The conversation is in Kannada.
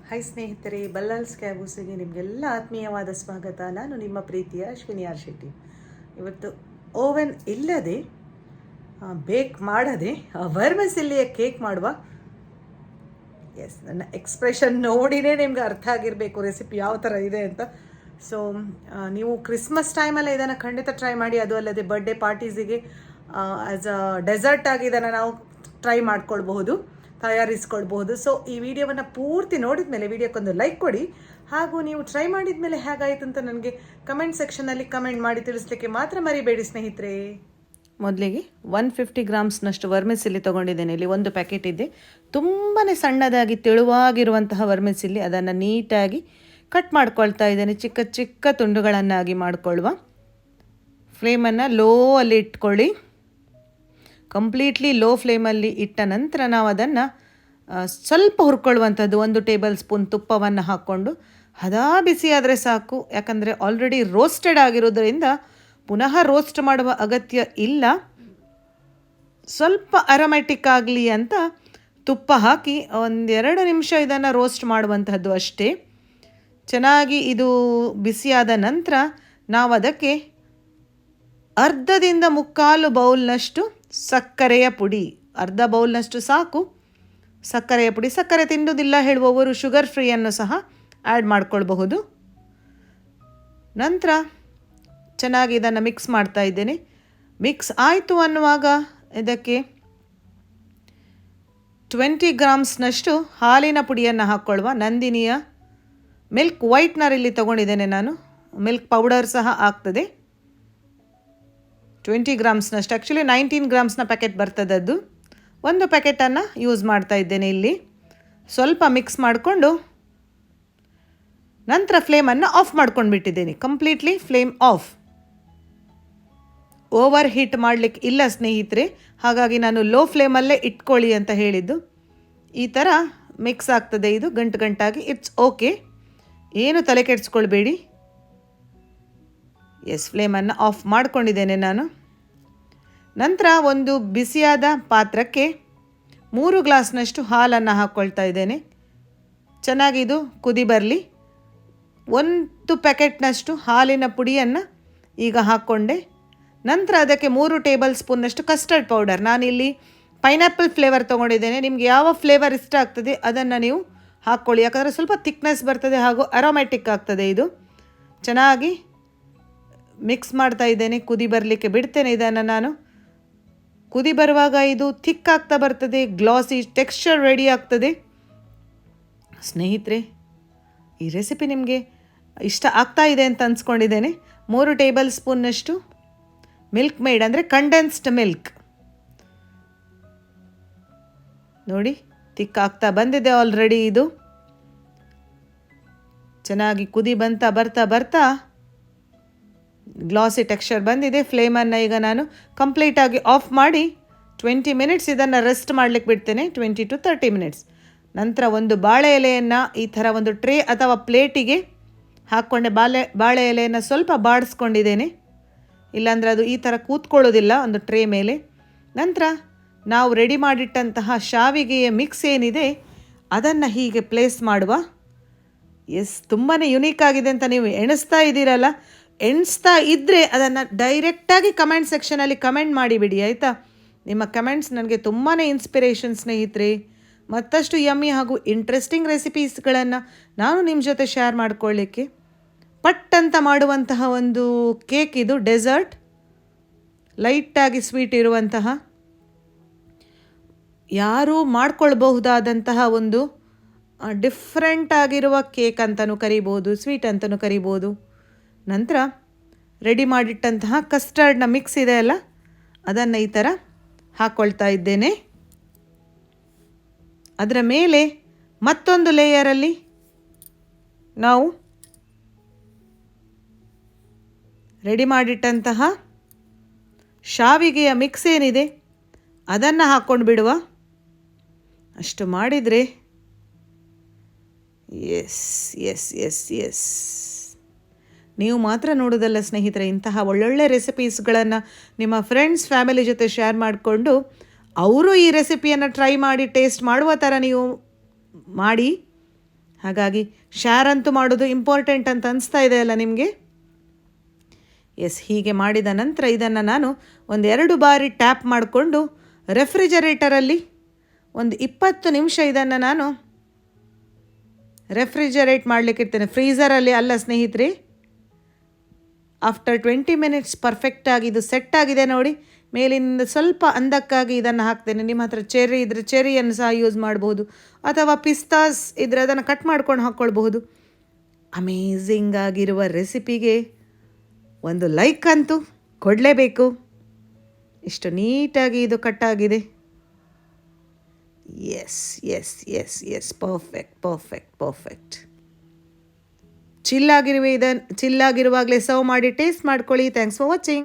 ಹಾಯ್ ಸ್ನೇಹಿತರೆ, ಬಲ್ಲಾಲ್ಸ್ ಕ್ಯಾಬೂಸಿಗೆ ನಿಮಗೆಲ್ಲ ಆತ್ಮೀಯವಾದ ಸ್ವಾಗತ. ನಾನು ನಿಮ್ಮ ಪ್ರೀತಿಯ ಅಶ್ವಿನಿ ಆರ್ ಶೆಟ್ಟಿ. ಇವತ್ತು ಓವೆನ್ ಇಲ್ಲದೆ ಬೇಕ್ ಮಾಡದೆ ವರ್ಮಿಸೆಲ್ಲಿಯ ಕೇಕ್ ಮಾಡುವ. ಎಸ್, ನನ್ನ ಎಕ್ಸ್ಪ್ರೆಷನ್ ನೋಡಿನೇ ನಿಮ್ಗೆ ಅರ್ಥ ಆಗಿರಬೇಕು ರೆಸಿಪಿ ಯಾವ ಥರ ಇದೆ ಅಂತ. ಸೊ ನೀವು ಕ್ರಿಸ್ಮಸ್ ಟೈಮಲ್ಲೇ ಇದನ್ನು ಖಂಡಿತ ಟ್ರೈ ಮಾಡಿ. ಅದು ಅಲ್ಲದೆ ಬರ್ಡೇ ಪಾರ್ಟೀಸಿಗೆ ಆ್ಯಸ್ ಅ ಡೆಸರ್ಟ್ ಆಗಿ ಇದನ್ನು ನಾವು ಟ್ರೈ ಮಾಡ್ಕೊಳ್ಬಹುದು, ತಯಾರಿಸ್ಕೊಳ್ಬಹುದು. ಸೊ ಈ ವಿಡಿಯೋವನ್ನು ಪೂರ್ತಿ ನೋಡಿದ ಮೇಲೆ ವಿಡಿಯೋಕ್ಕೊಂದು ಲೈಕ್ ಕೊಡಿ. ಹಾಗೂ ನೀವು ಟ್ರೈ ಮಾಡಿದ ಮೇಲೆ ಹೇಗಾಯಿತು ಅಂತ ನನಗೆ ಕಮೆಂಟ್ ಸೆಕ್ಷನಲ್ಲಿ ಕಮೆಂಟ್ ಮಾಡಿ ತಿಳಿಸ್ಲಿಕ್ಕೆ ಮಾತ್ರ ಮರಿಬೇಡಿ ಸ್ನೇಹಿತರೆ. ಮೊದಲಿಗೆ 150 ಗ್ರಾಮ್ಸ್ನಷ್ಟು ವರ್ಮಿಸಿಲ್ಲಿ ತೊಗೊಂಡಿದ್ದೇನೆ. ಇಲ್ಲಿ ಒಂದು ಪ್ಯಾಕೆಟ್ ಇದೆ. ತುಂಬಾ ಸಣ್ಣದಾಗಿ ತೆಳುವಾಗಿರುವಂತಹ ವರ್ಮಿಸಿಲ್ಲಿ, ಅದನ್ನು ನೀಟಾಗಿ ಕಟ್ ಮಾಡ್ಕೊಳ್ತಾ ಇದ್ದೇನೆ. ಚಿಕ್ಕ ಚಿಕ್ಕ ತುಂಡುಗಳನ್ನಾಗಿ ಮಾಡಿಕೊಳ್ಳುವ. ಫ್ಲೇಮನ್ನು ಲೋ ಅಲ್ಲಿ ಇಟ್ಕೊಳ್ಳಿ. ಕಂಪ್ಲೀಟ್ಲಿ ಲೋ ಫ್ಲೇಮಲ್ಲಿ ಇಟ್ಟ ನಂತರ ನಾವು ಅದನ್ನು ಸ್ವಲ್ಪ ಹುರ್ಕೊಳ್ಳುವಂಥದ್ದು. 1 ಟೇಬಲ್ ಸ್ಪೂನ್ ತುಪ್ಪವನ್ನು ಹಾಕ್ಕೊಂಡು ಹದಾ ಬಿಸಿ ಆದರೆ ಸಾಕು. ಯಾಕಂದರೆ ಆಲ್ರೆಡಿ ರೋಸ್ಟೆಡ್ ಆಗಿರೋದ್ರಿಂದ ಪುನಃ ರೋಸ್ಟ್ ಮಾಡುವ ಅಗತ್ಯ ಇಲ್ಲ. ಸ್ವಲ್ಪ ಅರೋಮ್ಯಾಟಿಕ್ ಆಗಲಿ ಅಂತ ತುಪ್ಪ ಹಾಕಿ 1-2 ನಿಮಿಷ ಇದನ್ನು ರೋಸ್ಟ್ ಮಾಡುವಂಥದ್ದು ಅಷ್ಟೇ. ಚೆನ್ನಾಗಿ ಇದು ಬಿಸಿಯಾದ ನಂತರ ನಾವು ಅದಕ್ಕೆ ಅರ್ಧದಿಂದ 3/4 ಬೌಲ್ನಷ್ಟು ಸಕ್ಕರೆಯ ಪುಡಿ, ಅರ್ಧ ಬೌಲ್ನಷ್ಟು ಸಾಕು ಸಕ್ಕರೆಯ ಪುಡಿ. ಸಕ್ಕರೆ ತಿನ್ನುವುದಿಲ್ಲ ಹೇಳುವವರು ಶುಗರ್ ಫ್ರೀಯನ್ನು ಸಹ ಆ್ಯಡ್ ಮಾಡ್ಕೊಳ್ಬಹುದು. ನಂತರ ಚೆನ್ನಾಗಿ ಇದನ್ನು ಮಿಕ್ಸ್ ಮಾಡ್ತಾ ಇದ್ದೇನೆ. ಮಿಕ್ಸ್ ಆಯಿತು ಅನ್ನುವಾಗ ಇದಕ್ಕೆ 20 ಗ್ರಾಮ್ಸ್ನಷ್ಟು ಹಾಲಿನ ಪುಡಿಯನ್ನು ಹಾಕ್ಕೊಳ್ಳುವ. ನಂದಿನಿಯ ಮಿಲ್ಕ್ ವೈಟ್ನರ್ ಇಲ್ಲಿ ತೊಗೊಂಡಿದ್ದೇನೆ ನಾನು. ಮಿಲ್ಕ್ ಪೌಡರ್ ಸಹ ಆಗ್ತದೆ. 20 ಗ್ರಾಮ್ಸ್ನಷ್ಟು, ಆ್ಯಕ್ಚುಲಿ 19 ಗ್ರಾಮ್ಸ್ನ ಪ್ಯಾಕೆಟ್ ಬರ್ತದದ್ದು. ಒಂದು ಪ್ಯಾಕೆಟನ್ನು ಯೂಸ್ ಮಾಡ್ತಾ ಇದ್ದೇನೆ ಇಲ್ಲಿ. ಸ್ವಲ್ಪ ಮಿಕ್ಸ್ ಮಾಡಿಕೊಂಡು ನಂತರ ಫ್ಲೇಮನ್ನು ಆಫ್ ಮಾಡ್ಕೊಂಡು ಬಿಟ್ಟಿದ್ದೇನೆ. Completely flame of. Over heat ಮಾಡಲಿಕ್ಕೆ ಇಲ್ಲ ಸ್ನೇಹಿತರೆ, ಹಾಗಾಗಿ ನಾನು ಲೋ ಫ್ಲೇಮಲ್ಲೇ ಇಟ್ಕೊಳ್ಳಿ ಅಂತ ಹೇಳಿದ್ದು. ಈ ಥರ ಮಿಕ್ಸ್ ಆಗ್ತದೆ ಇದು ಗಂಟು ಗಂಟಾಗಿ. ಇಟ್ಸ್ ಓಕೆ, ಏನು ತಲೆ ಕೆಡಿಸ್ಕೊಳ್ಬೇಡಿ. ಎಸ್, ಫ್ಲೇಮನ್ನು ಆಫ್ ಮಾಡ್ಕೊಂಡಿದ್ದೇನೆ ನಾನು. ನಂತರ ಒಂದು ಬಿಸಿಯಾದ ಪಾತ್ರಕ್ಕೆ 3 ಗ್ಲಾಸ್ನಷ್ಟು ಹಾಲನ್ನು ಹಾಕ್ಕೊಳ್ತಾ ಇದ್ದೇನೆ. ಚೆನ್ನಾಗಿ ಇದು ಕುದಿ ಬರಲಿ. 1 ಪ್ಯಾಕೆಟ್ನಷ್ಟು ಹಾಲಿನ ಪುಡಿಯನ್ನು ಈಗ ಹಾಕ್ಕೊಂಡೆ. ನಂತರ ಅದಕ್ಕೆ 3 ಟೇಬಲ್ ಸ್ಪೂನ್ನಷ್ಟು ಕಸ್ಟರ್ಡ್ ಪೌಡರ್. ನಾನಿಲ್ಲಿ ಪೈನಾಪಲ್ ಫ್ಲೇವರ್ ತೊಗೊಂಡಿದ್ದೇನೆ. ನಿಮಗೆ ಯಾವ ಫ್ಲೇವರ್ ಇಷ್ಟ ಆಗ್ತದೆ ಅದನ್ನು ನೀವು ಹಾಕ್ಕೊಳ್ಳಿ. ಯಾಕಂದರೆ ಸ್ವಲ್ಪ ಥಿಕ್ನೆಸ್ ಬರ್ತದೆ ಹಾಗೂ ಅರೋಮ್ಯಾಟಿಕ್ ಆಗ್ತದೆ ಇದು. ಚೆನ್ನಾಗಿ ಮಿಕ್ಸ್ ಮಾಡ್ತಾ ಇದ್ದೇನೆ. ಕುದಿ ಬರಲಿಕ್ಕೆ ಬಿಡ್ತೇನೆ ಇದನ್ನು ನಾನು. ಕುದಿ ಬರುವಾಗ ಇದು ಥಿಕ್ ಆಗ್ತಾ ಬರ್ತದೆ, ಗ್ಲಾಸಿ ಟೆಕ್ಸ್ಚರ್ ರೆಡಿ ಆಗ್ತದೆ. ಸ್ನೇಹಿತರೆ, ಈ ರೆಸಿಪಿ ನಿಮಗೆ ಇಷ್ಟ ಆಗ್ತಾ ಇದೆ ಅಂತ ಅನ್ಸ್ಕೊಂಡಿದ್ದೇನೆ. 3 ಟೇಬಲ್ ಸ್ಪೂನ್ನಷ್ಟು ಮಿಲ್ಕ್ ಮೇಡ್ ಅಂದರೆ ಕಂಡೆನ್ಸ್ಡ್ ಮಿಲ್ಕ್ ನೋಡಿ, ಥಿಕ್ ಆಗ್ತಾ ಬಂದಿದೆ ಆಲ್ರೆಡಿ. ಇದು ಚೆನ್ನಾಗಿ ಕುದಿ ಬರ್ತಾ ಗ್ಲಾಸಿ ಟೆಕ್ಸ್ಚರ್ ಬಂದಿದೆ. ಫ್ಲೇಮನ್ನು ಈಗ ನಾನು ಕಂಪ್ಲೀಟಾಗಿ ಆಫ್ ಮಾಡಿ 20 ಮಿನಿಟ್ಸ್ ಇದನ್ನು ರೆಸ್ಟ್ ಮಾಡಲಿಕ್ಕೆ ಬಿಡ್ತೇನೆ. 20 to 30 ಮಿನಿಟ್ಸ್. ನಂತರ ಒಂದು ಬಾಳೆ ಎಲೆಯನ್ನು ಈ ಥರ ಒಂದು ಟ್ರೇ ಅಥವಾ ಪ್ಲೇಟಿಗೆ ಹಾಕ್ಕೊಂಡೆ. ಬಾಳೆ ಎಲೆಯನ್ನು ಸ್ವಲ್ಪ ಬಾಡಿಸ್ಕೊಂಡಿದ್ದೇನೆ, ಇಲ್ಲಾಂದರೆ ಅದು ಈ ಥರ ಕೂತ್ಕೊಳ್ಳೋದಿಲ್ಲ ಒಂದು ಟ್ರೇ ಮೇಲೆ. ನಂತರ ನಾವು ರೆಡಿ ಮಾಡಿಟ್ಟಂತಹ ಶಾವಿಗೆಯ ಮಿಕ್ಸ್ ಏನಿದೆ ಅದನ್ನು ಹೀಗೆ ಪ್ಲೇಸ್ ಮಾಡುವ. ಎಸ್, ತುಂಬಾ ಯುನೀಕ್ ಆಗಿದೆ ಅಂತ ನೀವು ಎಣಿಸ್ತಾ ಇದ್ದರೆ ಅದನ್ನು ಡೈರೆಕ್ಟಾಗಿ ಕಮೆಂಟ್ ಸೆಕ್ಷನಲ್ಲಿ ಕಮೆಂಟ್ ಮಾಡಿಬಿಡಿ ಆಯಿತಾ. ನಿಮ್ಮ ಕಮೆಂಟ್ಸ್ ನನಗೆ ತುಂಬಾ ಇನ್ಸ್ಪಿರೇಷನ್ ಸ್ನೇಹಿತರೆ. ಮತ್ತಷ್ಟು ಯಮ್ಮಿ ಹಾಗೂ ಇಂಟ್ರೆಸ್ಟಿಂಗ್ ರೆಸಿಪೀಸ್ಗಳನ್ನು ನಾನು ನಿಮ್ಮ ಜೊತೆ ಶೇರ್ ಮಾಡ್ಕೊಳ್ಳಿಕ್ಕೆ ಪಟ್ ಅಂತ ಮಾಡುವಂತಹ ಒಂದು ಕೇಕ್ ಇದು. ಡೆಸರ್ಟ್, ಲೈಟಾಗಿ ಸ್ವೀಟ್ ಇರುವಂತಹ, ಯಾರೂ ಮಾಡ್ಕೊಳ್ಬಹುದಾದಂತಹ ಒಂದು ಡಿಫ್ರೆಂಟ್ ಆಗಿರುವ ಕೇಕ್ ಅಂತಲೂ ಕರಿಬೋದು, ಸ್ವೀಟ್ ಅಂತಲೂ ಕರಿಬೋದು. ನಂತರ ರೆಡಿ ಮಾಡಿಟ್ಟಂತಹ ಕಸ್ಟರ್ಡ್ನ ಮಿಕ್ಸ್ ಇದೆ ಅಲ್ಲ, ಅದನ್ನು ಈ ಥರ ಹಾಕ್ಕೊಳ್ತಾ ಇದ್ದೇನೆ. ಅದರ ಮೇಲೆ ಮತ್ತೊಂದು ಲೇಯರಲ್ಲಿ ನಾವು ರೆಡಿ ಮಾಡಿಟ್ಟಂತಹ ಶಾವಿಗೆಯ ಮಿಕ್ಸ್ ಏನಿದೆ ಅದನ್ನು ಹಾಕ್ಕೊಂಡು ಬಿಡುವ. ಅಷ್ಟು ಮಾಡಿದರೆ ಎಸ್ ಎಸ್ ಎಸ್ ಎಸ್ ನೀವು ಮಾತ್ರ ನೋಡೋದಲ್ಲ ಸ್ನೇಹಿತರೆ, ಇಂತಹ ಒಳ್ಳೊಳ್ಳೆ ರೆಸಿಪೀಸ್ಗಳನ್ನು ನಿಮ್ಮ ಫ್ರೆಂಡ್ಸ್ ಫ್ಯಾಮಿಲಿ ಜೊತೆ ಶೇರ್ ಮಾಡಿಕೊಂಡು ಅವರು ಈ ರೆಸಿಪಿಯನ್ನು ಟ್ರೈ ಮಾಡಿ ಟೇಸ್ಟ್ ಮಾಡುವ ಥರ ನೀವು ಮಾಡಿ ಹಾಗಾಗಿ ಶೇರ್ ಅಂತೂ ಮಾಡೋದು ಇಂಪಾರ್ಟೆಂಟ್ ಅಂತ ಅನಿಸ್ತಾ ಇದೆ ಅಲ್ಲ ನಿಮಗೆ. ಎಸ್, ಹೀಗೆ ಮಾಡಿದ ನಂತರ ಇದನ್ನು ನಾನು 1-2 ಬಾರಿ ಟ್ಯಾಪ್ ಮಾಡಿಕೊಂಡು ರೆಫ್ರಿಜರೇಟರಲ್ಲಿ ಒಂದು 20 ನಿಮಿಷ ಇದನ್ನು ನಾನು ರೆಫ್ರಿಜರೇಟ್ ಮಾಡಲಿಕ್ಕೆ ಇರ್ತೇನೆ. ಫ್ರೀಝರಲ್ಲಿ ಅಲ್ಲ ಸ್ನೇಹಿತರೆ. ಆಫ್ಟರ್ 20 ಮಿನಿಟ್ಸ್ ಪರ್ಫೆಕ್ಟಾಗಿ ಇದು ಸೆಟ್ ಆಗಿದೆ ನೋಡಿ. ಮೇಲಿನಿಂದ ಸ್ವಲ್ಪ ಅಂದಕ್ಕಾಗಿ ಇದನ್ನು ಹಾಕ್ತೇನೆ. ನಿಮ್ಮ ಹತ್ರ ಚೆರ್ರಿ ಇದ್ದರೆ ಚೆರ್ರಿಯನ್ನು ಸಹ ಯೂಸ್ ಮಾಡ್ಬೋದು, ಅಥವಾ ಪಿಸ್ತಾಸ್ ಇದ್ದರೆ ಅದನ್ನು ಕಟ್ ಮಾಡ್ಕೊಂಡು ಹಾಕ್ಕೊಳ್ಬಹುದು. ಅಮೇಝಿಂಗ್ ಆಗಿರುವ ರೆಸಿಪಿಗೆ ಒಂದು ಲೈಕ್ ಅಂತೂ ಕೊಡಲೇಬೇಕು. ಇಷ್ಟು ನೀಟಾಗಿ ಇದು ಕಟ್ಟಾಗಿದೆ. Yes yes yes yes, perfect perfect perfect. ಚಿಲ್ಲಾಗಿರುವಾಗಲೇ ಸರ್ವ್ ಮಾಡಿ ಟೇಸ್ಟ್ ಮಾಡ್ಕೊಳ್ಳಿ. Thanks for watching.